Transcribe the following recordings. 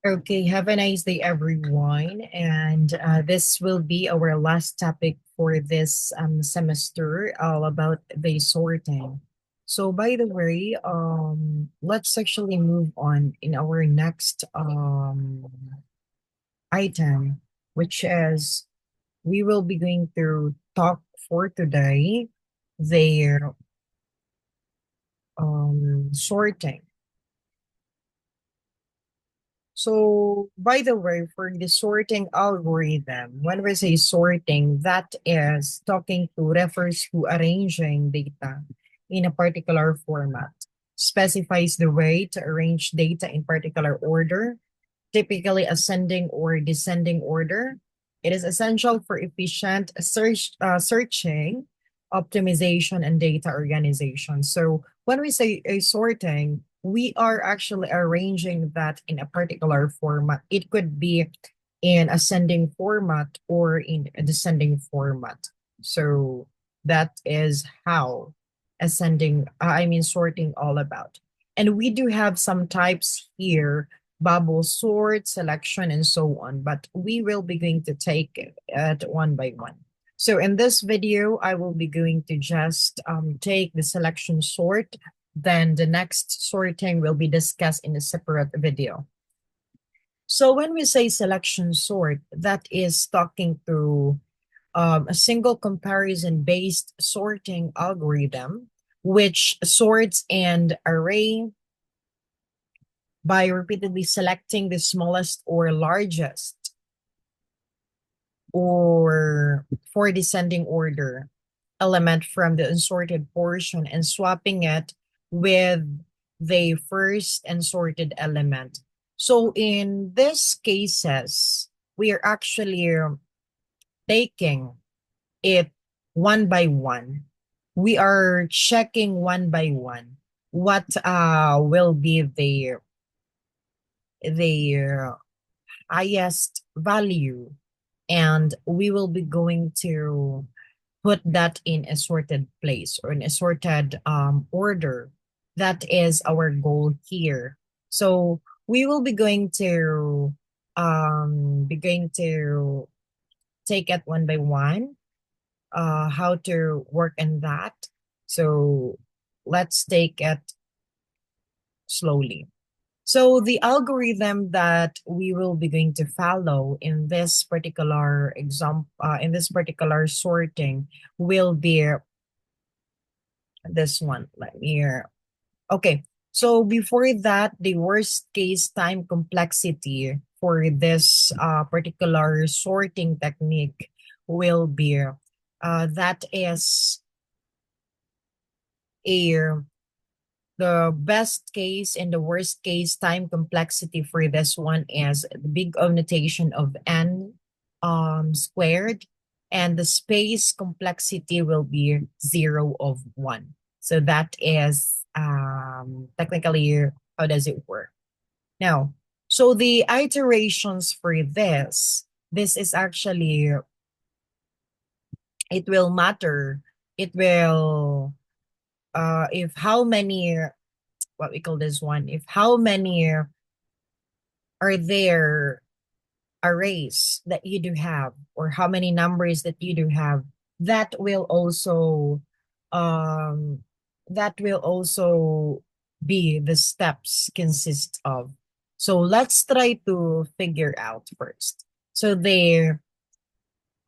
Okay, have a nice day, everyone. And this will be our last topic for this semester, all about the sorting. So, by the way, let's actually move on in our next item, which is we will be going to talk for today their sorting. So, by the way, for the sorting algorithm, when we say sorting, that is talking to refers to arranging data in a particular format, specifies the way to arrange data in particular order, typically ascending or descending order. It is essential for efficient searching, optimization, and data organization. So when we say a sorting, we are actually arranging that in a particular format. It could be in ascending format or in a descending format. So that is how sorting all about. And we do have some types here: bubble sort, selection, and so on. But we will be going to take it one by one. So in this video, I will be going to just take the selection sort. Then the next sorting will be discussed in a separate video. So when we say selection sort, that is talking to a single comparison-based sorting algorithm, which sorts and array by repeatedly selecting the smallest or largest or for descending order element from the unsorted portion and swapping it with the first unsorted element. So in these cases, we are actually taking it one by one. We are checking one by one what will be the highest value, and we will be going to put that in a sorted place or in a sorted order. That is our goal here. So we will be going to take it one by one, how to work in that. So let's take it slowly. So the algorithm that we will be going to follow in this particular example, in this particular sorting, will be this one. Let me. Okay. So before that, the worst case time complexity for this particular sorting technique will be that is a the best case and the worst case time complexity for this one is the big O notation of n squared, and the space complexity will be 0 of 1. So that is technically how does it work. Now, so the iterations for this is actually, it will matter. It will if how many, what we call this one, if how many are there arrays that you do have, or how many numbers that you do have, that will also um that will also be the steps consist of. So let's try to figure out first. So the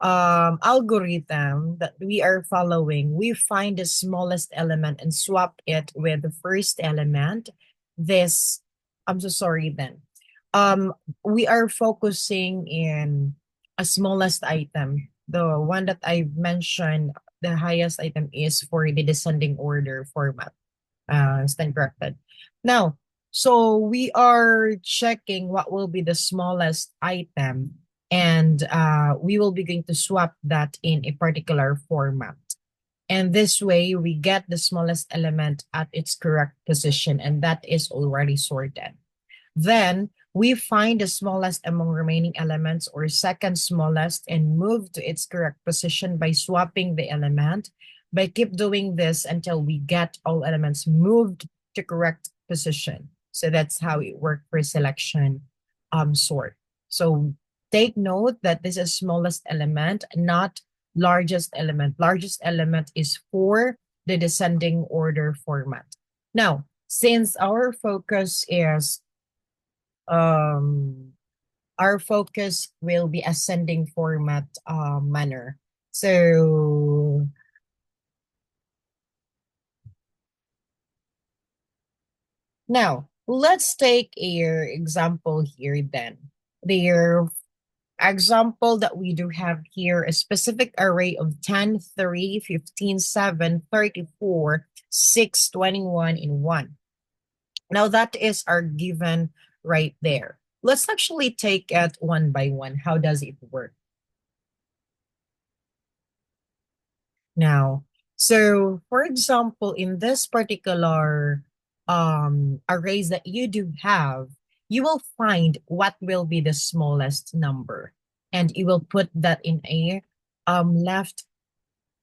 algorithm that we are following, we find the smallest element and swap it with the first element. This, I'm so sorry then. We are focusing in a smallest item. The one that I mentioned, the highest item is for the descending order format. Stand corrected. Now, so we are checking what will be the smallest item, and we will be going to swap that in a particular format. And this way, we get the smallest element at its correct position, and that is already sorted. Then we find the smallest among remaining elements, or second smallest, and move to its correct position by swapping the element. By keep doing this until we get all elements moved to correct position. So that's how it works for selection sort. So take note that this is smallest element, not largest element. Largest element is for the descending order format. Now, since um our focus will be ascending format manner. So now let's take a example here then. The example that we do have here, a specific array of 10, 3, 15, 7, 34, 6, 21, and 1. Now that is our given right there. Let's actually take it one by one. How does it work? Now, so for example, in this particular arrays that you do have, you will find what will be the smallest number, and you will put that in a left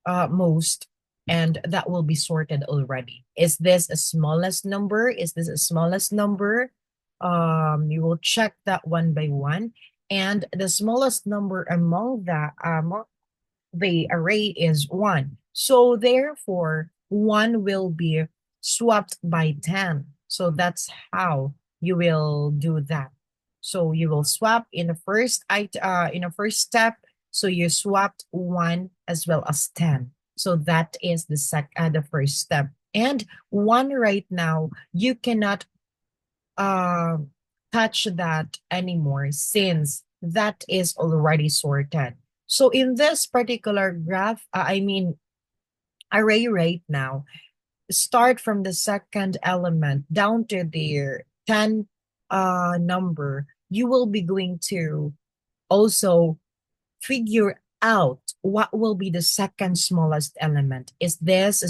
most, and that will be sorted already. Is this a smallest number? Is this a smallest number? You will check that one by one, and the smallest number among the array is 1. So therefore, 1 will be swapped by 10. So that's how you will do that. So you will swap in the first step. So you swapped 1 as well as 10. So that is the first step. And 1 right now, you cannot uh, touch that anymore since that is already sorted. So in this particular array right now, start from the second element down to the 10 number, you will be going to also figure out what will be the second smallest element. Is this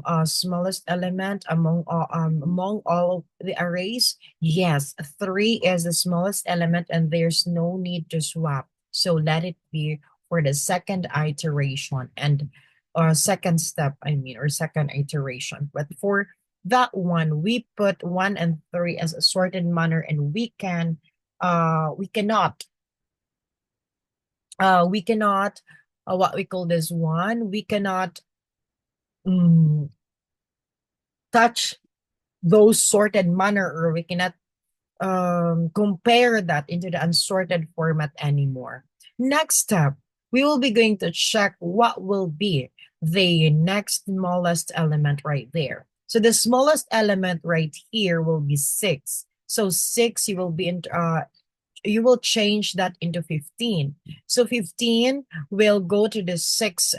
a smallest element among all of the arrays? Yes, 3 is the smallest element and there's no need to swap. So let it be for the second iteration and second step, or second iteration. But for that one, we put 1 and 3 as a sorted manner, and we cannot what we call this one, we cannot mm, touch those sorted manner, or we cannot compare that into the unsorted format anymore. Next step, we will be going to check what will be the next smallest element right there. So the smallest element right here will be 6. So 6, you will change that into 15. So 15 will go to the 6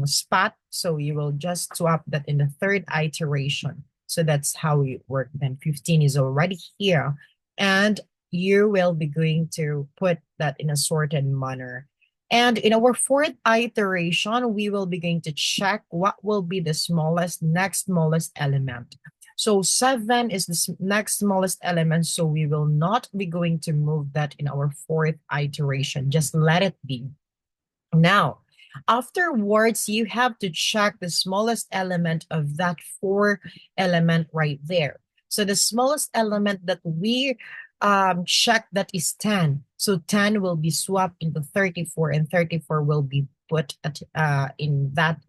spot. So you will just swap that in the third iteration. So that's how it works. Then 15 is already here. And you will be going to put that in a sorted manner. And in our fourth iteration, we will be going to check what will be the next smallest element. So 7 is the next smallest element, so we will not be going to move that in our fourth iteration. Just let it be. Now, afterwards, you have to check the smallest element of that 4 element right there. So the smallest element that we check, that is 10. So 10 will be swapped into 34, and 34 will be put in that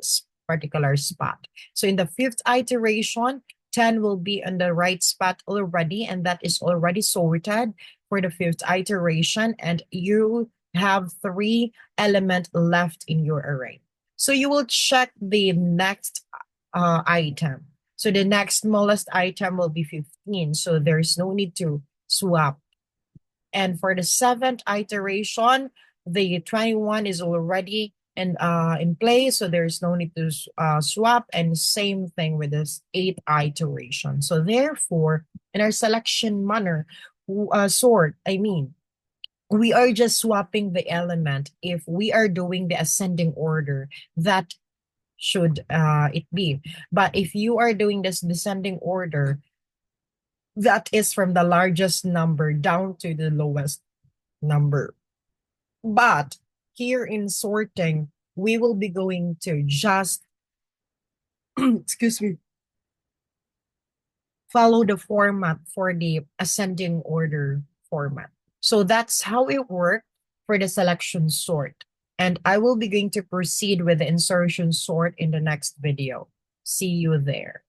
particular spot. So in the fifth iteration, 10 will be on the right spot already, and that is already sorted for the fifth iteration, and you have 3 element left in your array. So you will check the next item. So the next smallest item will be 15. So there's no need to swap. And for the seventh iteration, the 21 is already in place, so there's no need to swap. And same thing with this 8th iteration. So therefore, in our selection manner, we are just swapping the element. If we are doing the ascending order, that should it be. But if you are doing this descending order, that is from the largest number down to the lowest number. But here in sorting, we will be going to just, excuse me, follow the format for the ascending order format. So that's how it worked for the selection sort. And I will be going to proceed with the insertion sort in the next video. See you there.